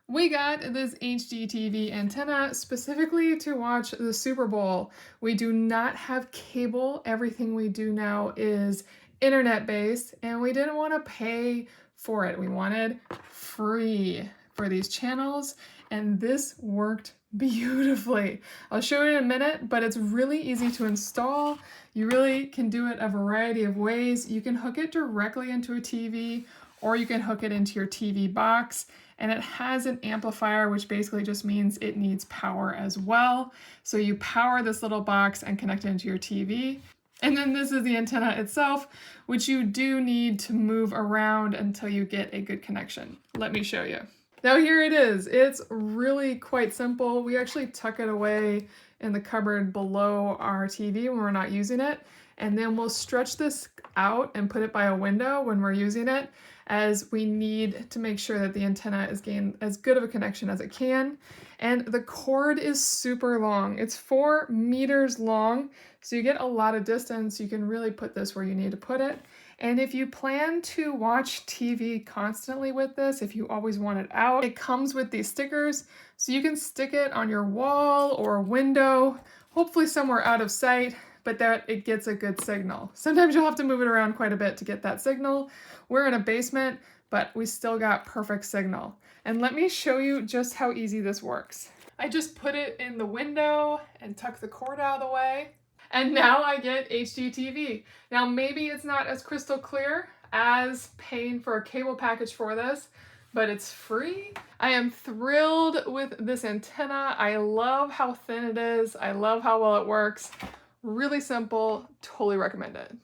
We got this HIJJPS antenna specifically to watch the Super Bowl. We do not have cable. Everything we do now is internet-based, and we didn't want to pay for it. We wanted free for these channels, and this worked beautifully. I'll show you in a minute, but it's really easy to install. You really can do it a variety of ways. You can hook it directly into a TV, or you can hook it into your TV box. And it has an amplifier, which basically just means it needs power as well. So you power this little box and connect it into your TV. And then this is the antenna itself, which you do need to move around until you get a good connection. Let me show you. Now here it is. It's really quite simple. We actually tuck it away in the cupboard below our TV when we're not using it. And then we'll stretch this out and put it by a window when we're using it, as we need to make sure that the antenna is getting as good of a connection as it can. And the cord is super long. It's 4 meters long, so you get a lot of distance. You can really put this where you need to put it. And if you plan to watch TV constantly with this, if you always want it out, it comes with these stickers, so you can stick it on your wall or window, hopefully somewhere out of sight, but that it gets a good signal. Sometimes you'll have to move it around quite a bit to get that signal. We're in a basement, but we still got perfect signal. And let me show you just how easy this works. I just put it in the window and tuck the cord out of the way. And now I get HIJJPS. Now maybe it's not as crystal clear as paying for a cable package for this, but it's free. I am thrilled with this antenna. I love how thin it is. I love how well it works. Really simple, totally recommend it.